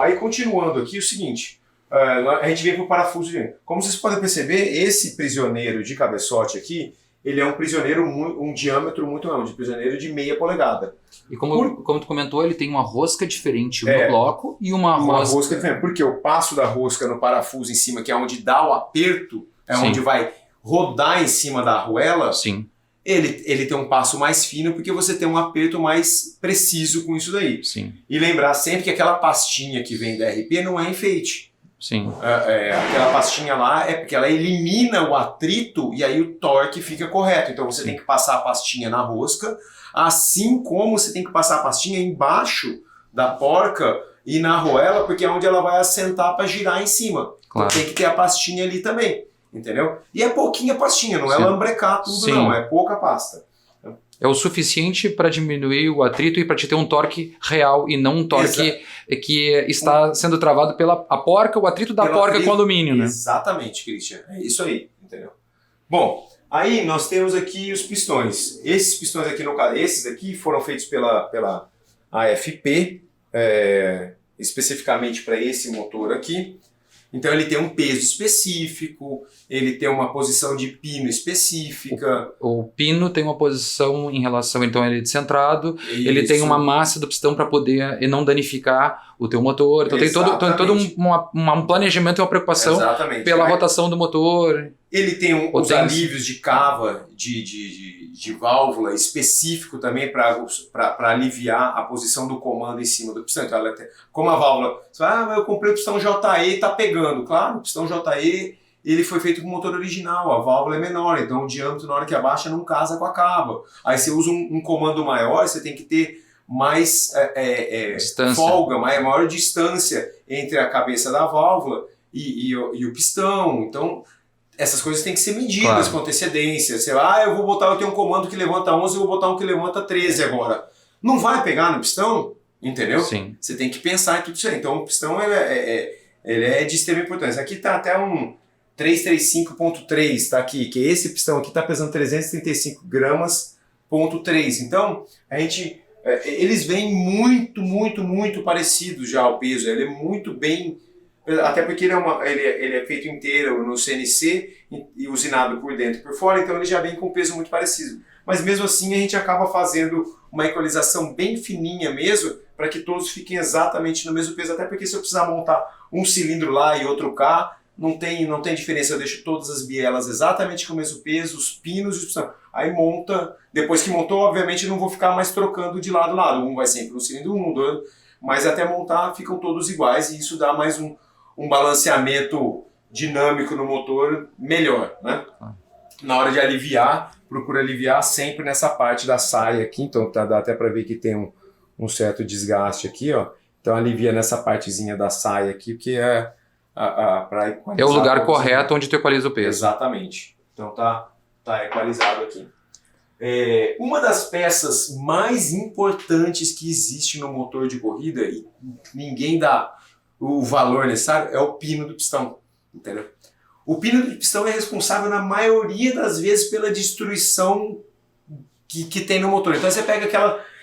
aí continuando aqui, o seguinte, a gente vem para o parafuso. Como vocês podem perceber, esse prisioneiro de cabeçote aqui, ele é um prisioneiro, um diâmetro muito grande, prisioneiro de meia polegada. E como tu comentou, ele tem uma rosca diferente no bloco e uma rosca diferente. Porque o passo da rosca no parafuso em cima, que é onde dá o aperto, onde vai rodar em cima da arruela, Sim. Ele tem um passo mais fino porque você tem um aperto mais preciso com isso daí. Sim. E lembrar sempre que aquela pastinha que vem da RP não é enfeite. Sim. Aquela pastinha lá é porque ela elimina o atrito e aí o torque fica correto. Então você tem que passar a pastinha na rosca, assim como você tem que passar a pastinha embaixo da porca e na arruela, porque é onde ela vai assentar para girar em cima. Claro. Então tem que ter a pastinha ali também, entendeu? E é pouquinha pastinha, não é lambrecar tudo não, é pouca pasta. É o suficiente para diminuir o atrito e para te ter um torque real e não um torque que está sendo travado pela a porca, o atrito da porca com alumínio, né? Exatamente, Christian. É isso aí, entendeu? Bom, aí nós temos aqui os pistões. Esses pistões aqui, no caso, esses aqui foram feitos pela AFP, especificamente para esse motor aqui. Então ele tem um peso específico, ele tem uma posição de pino específica. O pino tem uma posição em relação, então ele é descentrado, ele tem uma massa do pistão para poder não danificar o teu motor. Então tem todo um planejamento e uma preocupação pela rotação do motor. Ele tem os alívios de cava, de válvula específico também para aliviar a posição do comando em cima do pistão. Então, como a válvula, você fala, mas eu comprei o pistão JE e está pegando. Claro, o pistão JE ele foi feito com motor original, a válvula é menor, então o diâmetro na hora que abaixa não casa com a cava. Aí você usa um comando maior, você tem que ter mais folga, maior distância entre a cabeça da válvula e o pistão. Então, essas coisas têm que ser medidas com antecedência. Você eu vou botar, eu tenho um comando que levanta 11, eu vou botar um que levanta 13 agora. Não vai pegar no pistão, entendeu? Sim. Você tem que pensar em tudo isso aí. Então, o pistão ele é de extrema importância. Aqui está até um 335.3, tá aqui, que esse pistão aqui está pesando 335 gramas, ponto 3. Então, eles vêm muito, muito, muito parecidos já ao peso. Ele é muito bem, até porque ele é feito inteiro no CNC e usinado por dentro e por fora, então ele já vem com peso muito parecido. Mas mesmo assim a gente acaba fazendo uma equalização bem fininha mesmo, para que todos fiquem exatamente no mesmo peso, até porque se eu precisar montar um cilindro lá e outro cá, não tem diferença, eu deixo todas as bielas exatamente com o mesmo peso, os pinos e os pistões. Aí monta, depois que montou, obviamente eu não vou ficar mais trocando de lado a lado, um vai sempre no cilindro 1, 2, mas até montar ficam todos iguais e isso dá mais um balanceamento dinâmico no motor melhor, né? Na hora de aliviar, procura aliviar sempre nessa parte da saia aqui, então dá até para ver que tem um certo desgaste aqui, ó. Então alivia nessa partezinha da saia aqui, porque para equalizar. É o lugar correto onde tu equaliza o peso. Exatamente. Então tá equalizado aqui. Uma das peças mais importantes que existe no motor de corrida, e ninguém dá o valor necessário, é o pino do pistão, entendeu? O pino do pistão é responsável na maioria das vezes pela destruição que tem no motor. Então você pega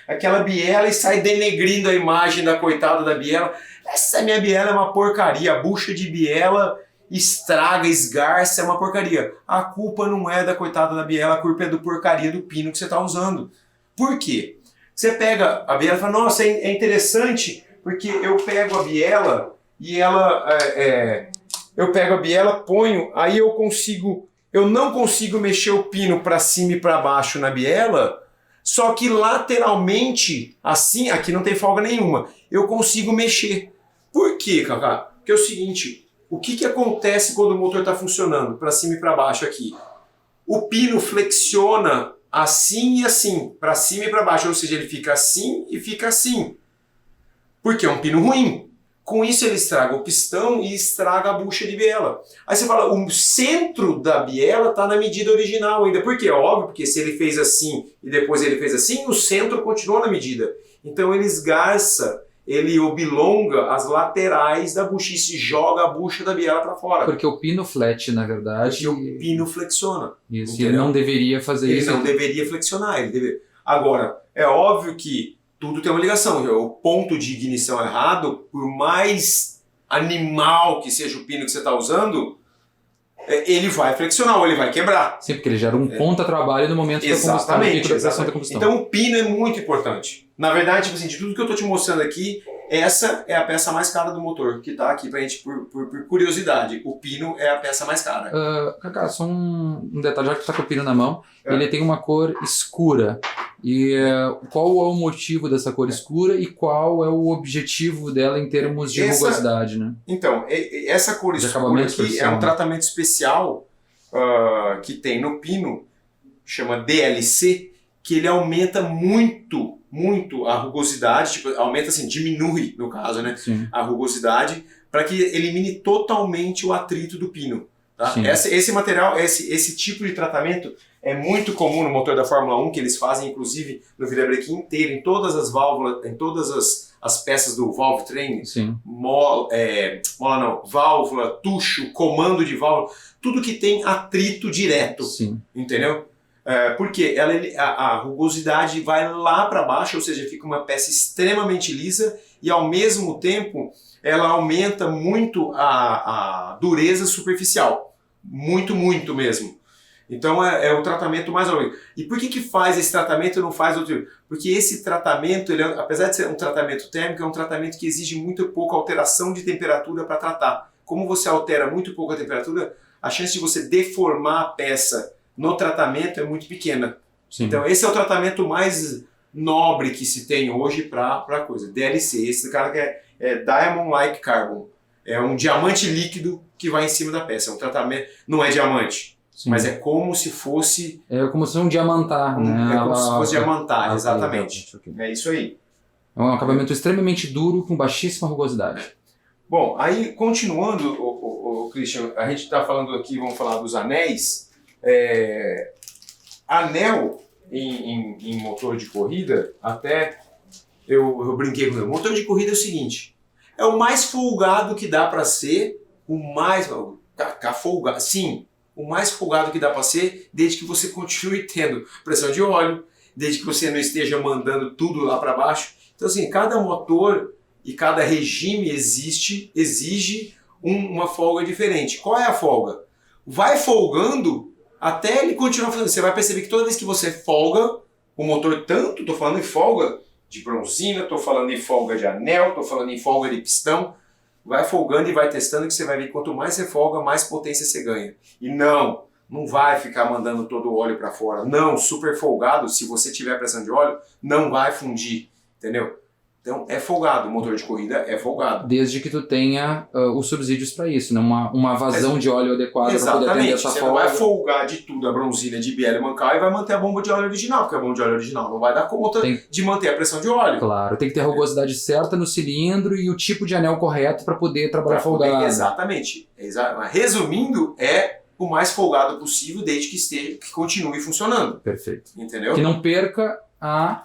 aquela biela e sai denegrindo a imagem da coitada da biela. Essa minha biela é uma porcaria, a bucha de biela estraga, esgarça, é uma porcaria. A culpa não é da coitada da biela, a culpa é do porcaria do pino que você está usando. Por quê? Você pega a biela e fala, nossa, é interessante, porque eu pego a biela e ela... eu pego a biela, ponho, aí eu não consigo mexer o pino para cima e para baixo na biela, só que lateralmente, assim, aqui não tem folga nenhuma, eu consigo mexer. Por quê, Cacá? Porque é o seguinte, o que acontece quando o motor está funcionando para cima e para baixo aqui? O pino flexiona assim e assim, para cima e para baixo, ou seja, ele fica assim e fica assim. Porque é um pino ruim. Com isso ele estraga o pistão e estraga a bucha de biela. Aí você fala, o centro da biela está na medida original ainda. Por quê? Óbvio, porque se ele fez assim e depois ele fez assim, o centro continua na medida. Então ele esgarça, ele oblonga as laterais da bucha e se joga a bucha da biela para fora. Porque o pino flat, na verdade... Porque o pino flexiona. Isso, ele não deveria fazer isso. Ele não deveria flexionar. Agora, é óbvio que tudo tem uma ligação. O ponto de ignição errado, por mais animal que seja o pino que você está usando, ele vai flexionar ou ele vai quebrar. Sim, porque ele gera um contra-trabalho no momento da combustão, no pico da pressão da combustão. Então o pino é muito importante. Na verdade, tipo assim, de tudo que eu estou te mostrando aqui, essa é a peça mais cara do motor, que está aqui pra gente por curiosidade. O pino é a peça mais cara. Cacá, só um detalhe, já que tu tá com o pino na mão, ele tem uma cor escura. E qual é o motivo dessa cor escura e qual é o objetivo dela em termos de rugosidade, né? Então, essa cor escura aqui é um tratamento especial que tem no pino, chama DLC, que ele aumenta muito a rugosidade, tipo, aumenta assim, diminui no caso, né? Sim. A rugosidade, para que elimine totalmente o atrito do pino. Tá? Esse material, esse tipo de tratamento é muito comum no motor da Fórmula 1, que eles fazem inclusive no virabrequim inteiro, em todas as válvulas, em todas as peças do valve train, válvula, tucho, comando de válvula, tudo que tem atrito direto, entendeu? Porque a rugosidade vai lá para baixo, ou seja, fica uma peça extremamente lisa e ao mesmo tempo ela aumenta muito a dureza superficial, muito mesmo. Então é o tratamento mais ou menos. E por que faz esse tratamento e não faz outro? Porque esse tratamento, apesar de ser um tratamento térmico, é um tratamento que exige muito pouca alteração de temperatura para tratar. Como você altera muito pouco a temperatura, a chance de você deformar a peça no tratamento é muito pequena. Sim. Então esse é o tratamento mais nobre que se tem hoje para coisa. DLC, esse cara que é Diamond Like Carbon. É um diamante líquido que vai em cima da peça. É um tratamento, não é diamante, mas é como se fosse... É como se fosse um diamantar, né? É como se fosse diamantar, exatamente. É isso aí. É um acabamento extremamente duro com baixíssima rugosidade. Bom, aí continuando, Christian, a gente está falando aqui, vamos falar dos anéis. Anel em motor de corrida, até eu brinquei com ele. Motor de corrida é o seguinte, é o mais folgado que dá para ser, o mais folgado, sim, o mais folgado que dá para ser, desde que você continue tendo pressão de óleo, desde que você não esteja mandando tudo lá para baixo. Então assim, cada motor e cada regime exige uma folga diferente. Qual é a folga? Vai folgando até ele continuar fazendo. Você vai perceber que toda vez que você folga, o motor tanto, estou falando em folga de bronzina, estou falando em folga de anel, estou falando em folga de pistão, vai folgando e vai testando que você vai ver que quanto mais você folga, mais potência você ganha. E não vai ficar mandando todo o óleo para fora. Não, super folgado, se você tiver pressão de óleo, não vai fundir, entendeu? Então é folgado, o motor de corrida é folgado. Desde que tu tenha os subsídios para isso, né? Uma vazão de óleo adequada para poder atender essa folga. Você não vai folgar de tudo a bronzina de biela e mancal e vai manter a bomba de óleo original, porque a bomba de óleo original não vai dar conta de manter a pressão de óleo. Claro, tem que ter a rugosidade certa no cilindro e o tipo de anel correto para poder trabalhar folgado. Exatamente. Resumindo, é o mais folgado possível desde que continue funcionando. Perfeito. Entendeu? Que não perca a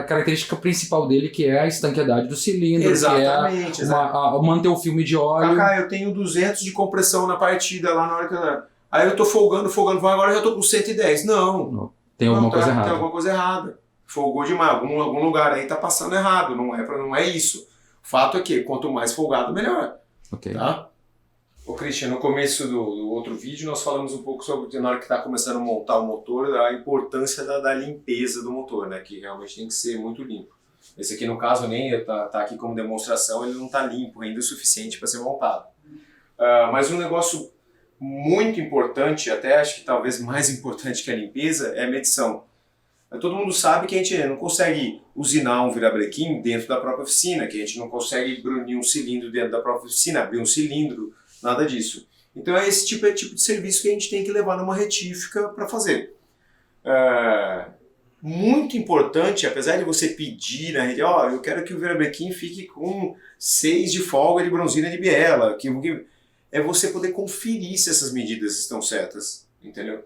característica principal dele, que é a estanqueidade do cilindro, exatamente, que é manter o filme de óleo. Cacá, eu tenho 200 de compressão na partida lá na hora que... Aí eu tô folgando, agora eu já tô com 110. Não. Tem alguma coisa errada. Tem alguma coisa errada. Folgou demais, algum lugar aí tá passando errado, não é isso. O fato é que quanto mais folgado, melhor. Ok. Tá? Ô Christian, no começo do outro vídeo nós falamos um pouco sobre, na hora que está começando a montar o motor, a importância da limpeza do motor, né? Que realmente tem que ser muito limpo. Esse aqui no caso nem tá aqui como demonstração, ele não está limpo ainda o suficiente para ser montado. Mas um negócio muito importante, até acho que talvez mais importante que a limpeza, é a medição. Todo mundo sabe que a gente não consegue usinar um virabrequim dentro da própria oficina, que a gente não consegue brunir um cilindro dentro da própria oficina, abrir um cilindro, nada disso. Então é esse tipo de serviço que a gente tem que levar numa retífica para fazer. Muito importante, apesar de você pedir na rede, eu quero que o virabrequim fique com 6 de folga de bronzina de biela, é você poder conferir se essas medidas estão certas, entendeu?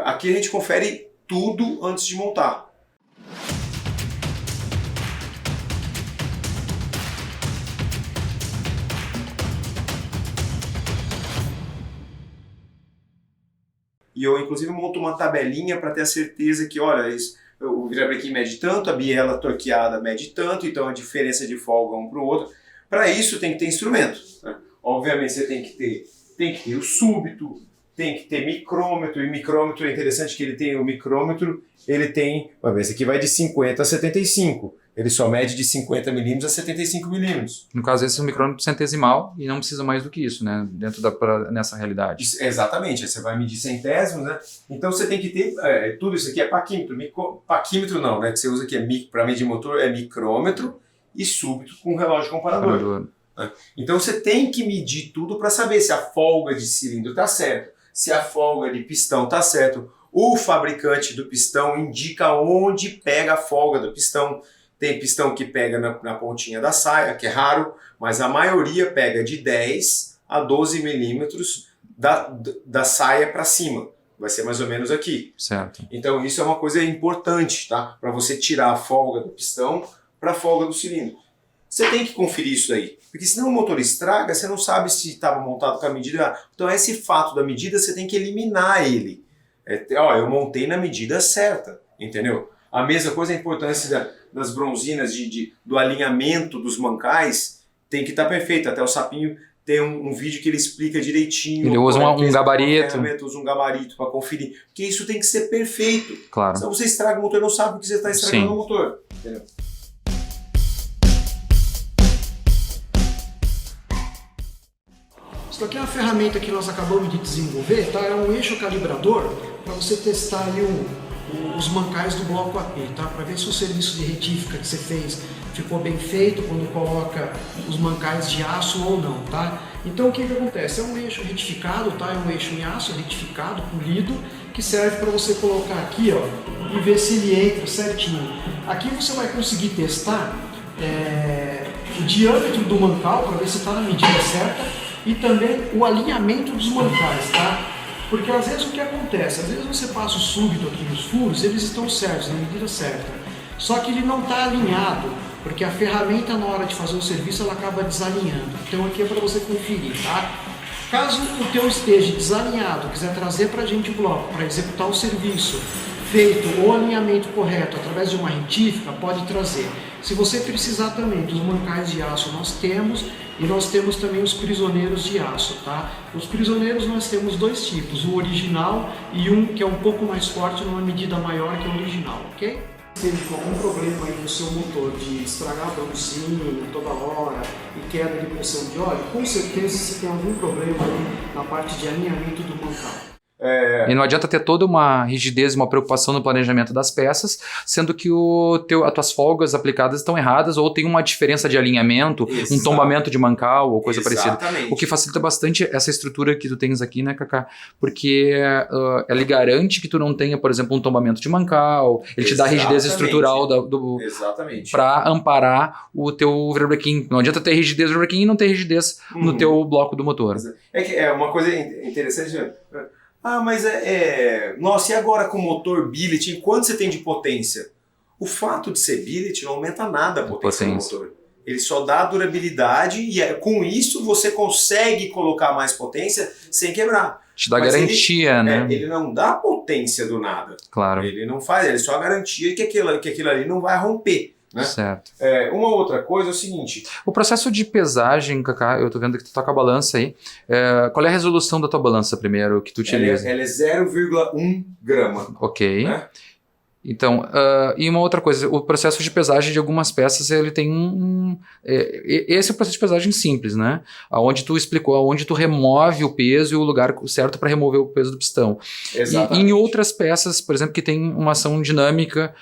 Aqui a gente confere tudo antes de montar. E eu inclusive monto uma tabelinha para ter a certeza que, olha, o virabrequim mede tanto, a biela torqueada mede tanto, então a diferença de folga um para o outro. Para isso tem que ter instrumento, né? Obviamente você tem que ter o súbito, tem que ter micrômetro, e micrômetro é interessante que ele tem o micrômetro, ele tem, esse aqui vai de 50 a 75, ele só mede de 50 milímetros a 75 milímetros. No caso, esse é um micrômetro centesimal e não precisa mais do que isso, né? Nessa realidade. Exatamente, você vai medir centésimos, né? Então você tem que ter, tudo isso aqui é paquímetro, paquímetro não, né? Que você usa aqui para medir motor é micrômetro e súbito com relógio comparador. Né? Então você tem que medir tudo para saber se a folga de cilindro está certo, se a folga de pistão está certo. O fabricante do pistão indica onde pega a folga do pistão. Tem pistão que pega na pontinha da saia, que é raro, mas a maioria pega de 10 a 12 milímetros da saia para cima. Vai ser mais ou menos aqui. Certo. Então isso é uma coisa importante, tá? Para você tirar a folga do pistão para a folga do cilindro. Você tem que conferir isso aí, porque senão o motor estraga, você não sabe se estava montado com a medida. Então esse fato da medida você tem que eliminar ele. Eu montei na medida certa, entendeu? A mesma coisa, a importância das bronzinas, do alinhamento dos mancais, tem que estar perfeito. Até o Sapinho tem um vídeo que ele explica direitinho. Ele usa um gabarito. Usa um gabarito para conferir, porque isso tem que ser perfeito. Claro. Senão você estraga o motor e não sabe o que você está estragando. Sim. O motor. Entendeu? Isso aqui é uma ferramenta que nós acabamos de desenvolver, tá? É um eixo calibrador para você testar ali os mancais do bloco AP, tá? Para ver se o serviço de retífica que você fez ficou bem feito quando coloca os mancais de aço ou não, tá? Então o que acontece? É um eixo retificado, tá? É um eixo em aço retificado, polido, que serve para você colocar aqui, ó, e ver se ele entra certinho. Aqui você vai conseguir testar o diâmetro do mancal para ver se está na medida certa e também o alinhamento dos mancais, tá? Porque às vezes o que acontece? Às vezes você passa o súbito aqui nos furos, eles estão certos, na medida certa. Só que ele não está alinhado, porque a ferramenta na hora de fazer o serviço ela acaba desalinhando. Então aqui é para você conferir, tá? Caso o teu esteja desalinhado, quiser trazer para a gente o bloco para executar o serviço feito o alinhamento correto através de uma retífica, pode trazer. Se você precisar também dos mancais de aço, nós temos, e nós temos também os prisoneiros de aço, tá? Os prisoneiros nós temos dois tipos, o original e um que é um pouco mais forte, numa medida maior que o original, ok? Se ele com algum problema aí no seu motor de estragar a bronzina toda hora e queda de pressão de óleo, com certeza você tem algum problema aí na parte de alinhamento do mancal. E não adianta ter toda uma rigidez e uma preocupação no planejamento das peças, sendo que as tuas folgas aplicadas estão erradas ou tem uma diferença de alinhamento, um tombamento de mancal ou coisa parecida. O que facilita bastante essa estrutura que tu tens aqui, né, Cacá? Porque ele garante que tu não tenha, por exemplo, um tombamento de mancal, ele te dá a rigidez estrutural para amparar o teu virabrequim. Não adianta ter rigidez no virabrequim e não ter rigidez no teu bloco do motor. É uma coisa interessante, né? Mas nossa, e agora com o motor billet, quanto você tem de potência? O fato de ser billet não aumenta nada a potência do motor. Ele só dá durabilidade e com isso você consegue colocar mais potência sem quebrar. Te dá garantia, né? Ele não dá potência do nada. Claro. Ele não faz, ele só garantia que aquilo ali não vai romper. Né? Certo. Uma outra coisa é o seguinte... O processo de pesagem, Cacá, eu tô vendo que tu tá com a balança aí. Qual é a resolução da tua balança primeiro que tu utiliza? Ela é 0,1 grama. Ok. Né? Então, e uma outra coisa, o processo de pesagem de algumas peças, ele tem esse é o processo de pesagem simples, né? Onde tu explicou, onde tu remove o peso e o lugar certo para remover o peso do pistão. Exatamente. E em outras peças, por exemplo, que tem uma ação dinâmica...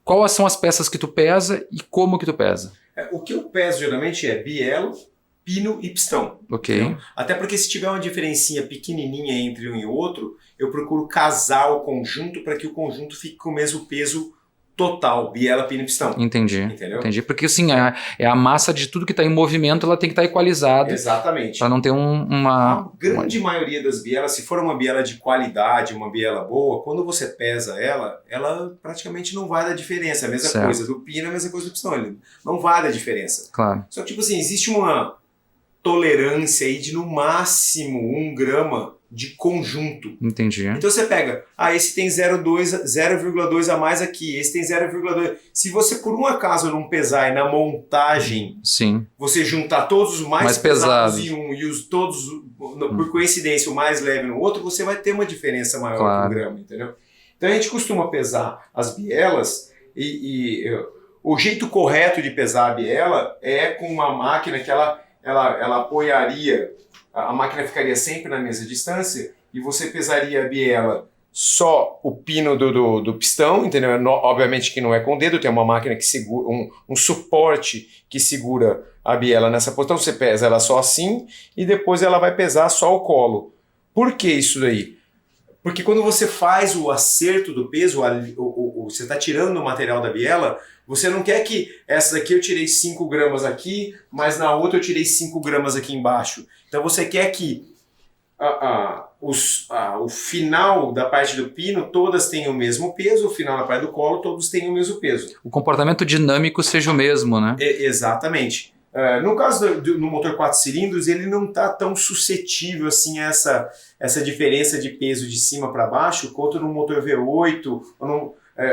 Quais são as peças que tu pesa e como que tu pesa? O que eu peso geralmente é bielo, pino e pistão. Ok. Entendeu? Até porque se tiver uma diferencinha pequenininha entre um e outro, eu procuro casar o conjunto para que o conjunto fique com o mesmo peso total, biela, pino e pistão. Entendi. Entendi. Porque assim, a massa de tudo que está em movimento, ela tem que estar equalizada. Exatamente. Para não ter A grande maioria das bielas, se for uma biela de qualidade, uma biela boa, quando você pesa ela praticamente não vai dar diferença. A mesma coisa do pino, a mesma coisa do pistão. Ele não vai dar diferença. Claro. Só que tipo assim, existe uma tolerância aí de no máximo 1 grama de conjunto. Entendi. Então você pega, esse tem 0,2 a mais aqui, esse tem 0,2. Se você por um acaso não pesar e na montagem, sim, você juntar todos os mais pesados em um e os todos, por coincidência, o mais leve no outro, você vai ter uma diferença maior claro. que 1 grama, entendeu? Então a gente costuma pesar as bielas e o jeito correto de pesar a biela é com uma máquina que ela apoiaria, a máquina ficaria sempre na mesma distância e você pesaria a biela só o pino do pistão, entendeu? Obviamente que não é com o dedo, tem uma máquina que segura, um suporte que segura a biela nessa posição, você pesa ela só assim e depois ela vai pesar só o colo. Por que isso daí? Porque quando você faz o acerto do peso, você está tirando o material da biela, você não quer que essa daqui eu tirei 5 gramas aqui, mas na outra eu tirei 5 gramas aqui embaixo. Então você quer que o final da parte do pino todas tenham o mesmo peso, o final da parte do colo todos tenham o mesmo peso. O comportamento dinâmico seja o mesmo, né? Exatamente. No caso do motor 4 cilindros, ele não está tão suscetível assim a essa diferença de peso de cima para baixo quanto no motor V8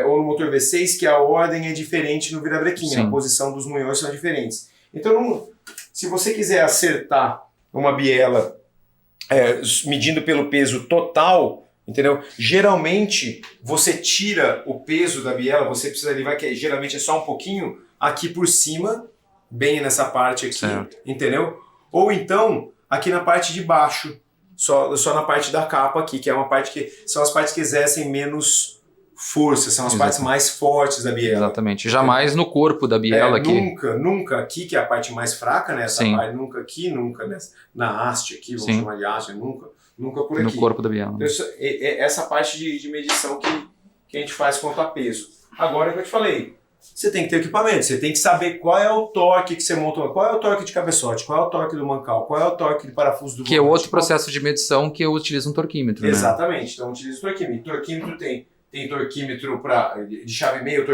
ou no motor V6, que a ordem é diferente no virabrequim, a posição dos munhões são diferentes. Então, se você quiser acertar uma biela medindo pelo peso total, entendeu? Geralmente, você tira o peso da biela, você precisa levar, que geralmente é só um pouquinho, aqui por cima, bem nessa parte aqui, certo. Entendeu? Ou então, aqui na parte de baixo, só na parte da capa aqui, que é uma parte que são as partes que exercem menos força, são as partes mais fortes da biela. Exatamente. Jamais no corpo da biela aqui. Nunca aqui, que é a parte mais fraca, né? Essa parte, nunca aqui, nunca na haste aqui, vamos chamar de haste, nunca por aqui. No corpo da biela. Então, essa parte de medição que a gente faz quanto a peso. Agora, que eu te falei, você tem que ter equipamento, você tem que saber qual é o torque que você montou, qual é o torque de cabeçote, qual é o torque do mancal, qual é o torque de parafuso do volante. Que é outro processo de medição que eu utilizo um torquímetro, né? Exatamente, então eu utilizo o torquímetro. Torquímetro tem torquímetro de chave meia,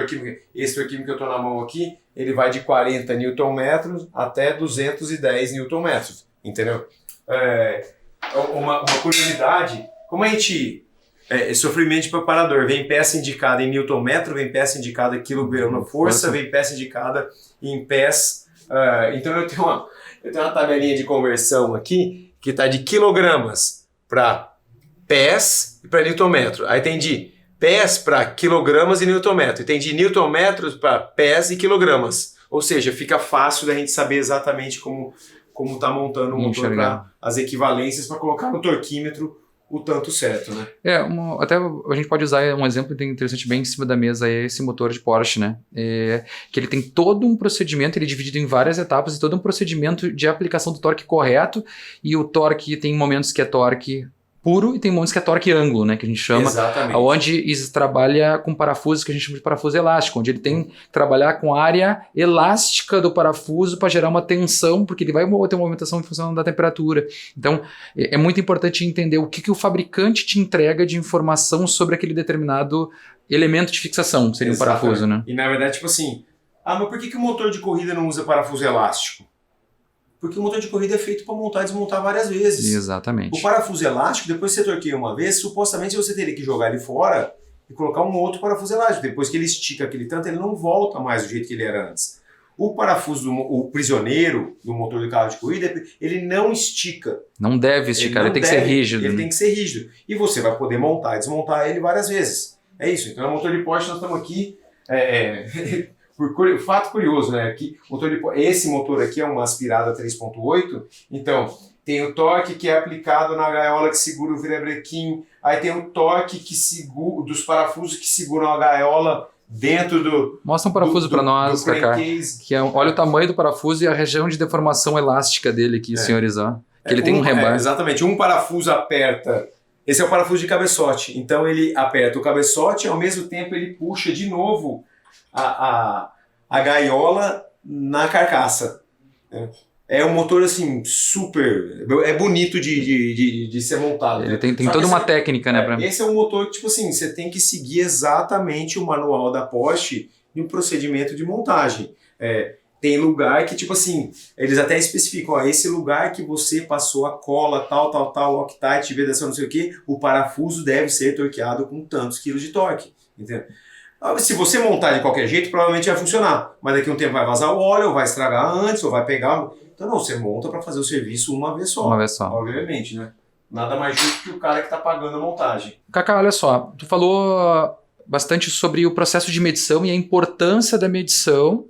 esse torquímetro que eu estou na mão aqui, ele vai de 40 Nm até 210 Nm, entendeu? Uma curiosidade, como a gente... sofrimento de preparador, vem peça indicada em Nm, vem peça indicada em quilograma-força, vem peça indicada em pés. Então eu tenho uma tabelinha de conversão aqui que está de quilogramas para pés e para Nm. Aí tem de pés para quilogramas e Nm. E tem de Nm para pés e quilogramas. Ou seja, fica fácil da gente saber exatamente como está montando o motor para as equivalências para colocar no torquímetro o tanto certo, né? Até a gente pode usar um exemplo interessante bem em cima da mesa, esse motor de Porsche, né? Que ele tem todo um procedimento, ele é dividido em várias etapas e todo um procedimento de aplicação do torque correto, e o torque tem momentos que é torque puro e tem momentos que é torque ângulo, né, que a gente chama. Exatamente. Onde trabalha com parafusos que a gente chama de parafuso elástico, onde ele tem que trabalhar com a área elástica do parafuso para gerar uma tensão, porque ele vai ter uma movimentação em função da temperatura. Então, é muito importante entender o que o fabricante te entrega de informação sobre aquele determinado elemento de fixação, que seria um parafuso, né? E na verdade, tipo assim, mas por que o motor de corrida não usa parafuso elástico? Porque o motor de corrida é feito para montar e desmontar várias vezes. Exatamente. O parafuso elástico, depois que você torqueia uma vez, supostamente você teria que jogar ele fora e colocar um outro parafuso elástico. Depois que ele estica aquele tanto, ele não volta mais do jeito que ele era antes. O parafuso, o prisioneiro do motor de carro de corrida, ele não estica. Não deve esticar, ele tem que ser rígido. Ele tem que ser rígido. E você vai poder montar e desmontar ele várias vezes. É isso. Então, no motor de Porsche, nós estamos aqui... fato curioso, né? Aqui, esse motor aqui é uma aspirada 3.8, então tem o torque que é aplicado na gaiola que segura o virabrequim, aí tem o torque que segura dos parafusos que seguram a gaiola dentro do... Mostra um parafuso para nós, Kaká, que olha o tamanho do parafuso e a região de deformação elástica dele aqui, senhores, ó. Que ele tem um rebar. Exatamente, um parafuso aperta... Esse é o parafuso de cabeçote, então ele aperta o cabeçote e ao mesmo tempo ele puxa de novo a gaiola na carcaça. É um motor assim super... É bonito de ser montado. Ele tem toda uma técnica, né? Esse é um motor que, tipo assim, você tem que seguir exatamente o manual da Porsche e o procedimento de montagem. Tem lugar que, tipo assim, eles até especificam, ó, esse lugar que você passou a cola, tal, Loctite, vedação, não sei o que, o parafuso deve ser torqueado com tantos quilos de torque, entendeu? Se você montar de qualquer jeito, provavelmente vai funcionar, mas daqui a um tempo vai vazar o óleo, ou vai estragar antes, ou vai pegar... Então não, você monta para fazer o serviço uma vez só. Uma vez só. Obviamente, né? Nada mais justo que o cara que tá pagando a montagem. Cacá, olha só, tu falou bastante sobre o processo de medição e a importância da medição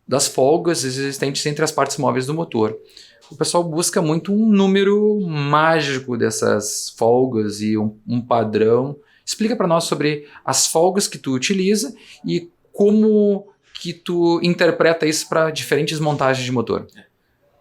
das folgas existentes entre as partes móveis do motor. O pessoal busca muito um número mágico dessas folgas e um padrão. Explica para nós sobre as folgas que tu utiliza e como que tu interpreta isso para diferentes montagens de motor.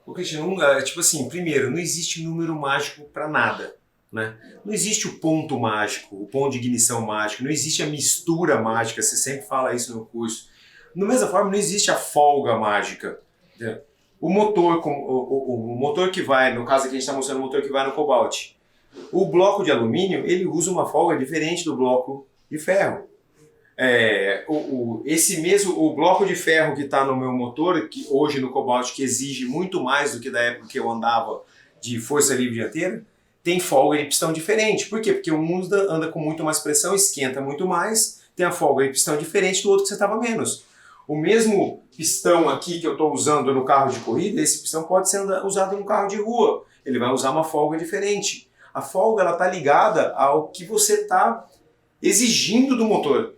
Porque, tipo assim, primeiro, não existe número mágico para nada, né? Não existe o ponto mágico, o ponto de ignição mágico, não existe a mistura mágica, você sempre fala isso no curso. Da mesma forma, não existe a folga mágica. Entendeu? O motor que vai, no caso aqui a gente está mostrando o motor que vai no Cobalt, o bloco de alumínio, ele usa uma folga diferente do bloco de ferro. O bloco de ferro que está no meu motor, que hoje no Cobalt, que exige muito mais do que da época que eu andava de força livre dianteira, tem folga de pistão diferente. Por quê? Porque um anda com muito mais pressão, esquenta muito mais, tem a folga de pistão diferente do outro que você estava menos. O mesmo pistão aqui que eu estou usando no carro de corrida, esse pistão pode ser usado no carro de rua. Ele vai usar uma folga diferente. A folga está ligada ao que você está exigindo do motor.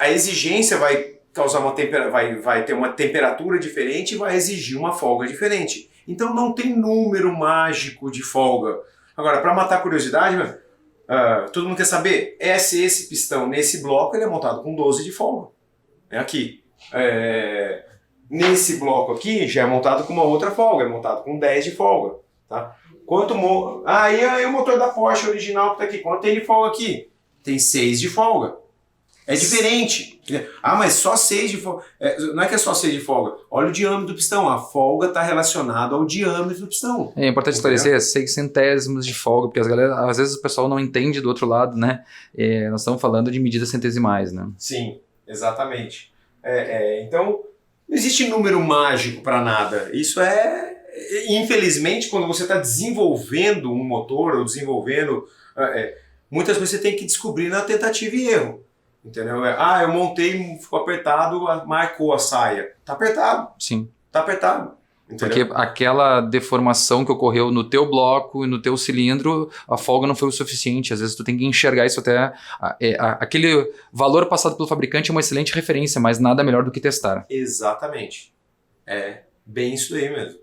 A exigência vai causar vai ter uma temperatura diferente e vai exigir uma folga diferente. Então não tem número mágico de folga. Agora, para matar a curiosidade, todo mundo quer saber, esse pistão nesse bloco ele é montado com 12 de folga. É aqui. Nesse bloco aqui já é montado com uma outra folga, é montado com 10 de folga. Tá? Aí o motor da Porsche original que está aqui, quanto tem de folga aqui? Tem 6 de folga. É diferente. Mas só 6 de folga. Não é que é só 6 de folga. Olha o diâmetro do pistão. A folga está relacionada ao diâmetro do pistão. É importante esclarecer, 6 centésimos de folga, porque às vezes o pessoal não entende do outro lado, né? Nós estamos falando de medidas centesimais, né? Sim, exatamente. Então, não existe número mágico para nada. Isso infelizmente, quando você está desenvolvendo um motor ou desenvolvendo... muitas vezes você tem que descobrir na tentativa e erro. Entendeu? Eu montei, ficou apertado, marcou a saia. Tá apertado. Sim. Tá apertado. Entendeu? Porque aquela deformação que ocorreu no teu bloco e no teu cilindro, a folga não foi o suficiente. Às vezes tu tem que enxergar isso até... aquele valor passado pelo fabricante é uma excelente referência, mas nada melhor do que testar. Exatamente. É bem isso aí mesmo.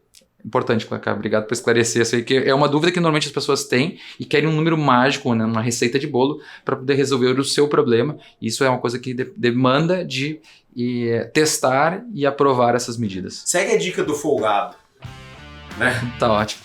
Importante, Cacá. Obrigado por esclarecer isso aí, que é uma dúvida que normalmente as pessoas têm e querem um número mágico, né, uma receita de bolo para poder resolver o seu problema. Isso é uma coisa que demanda de testar e aprovar essas medidas. Segue a dica do folgado, né? Tá ótimo.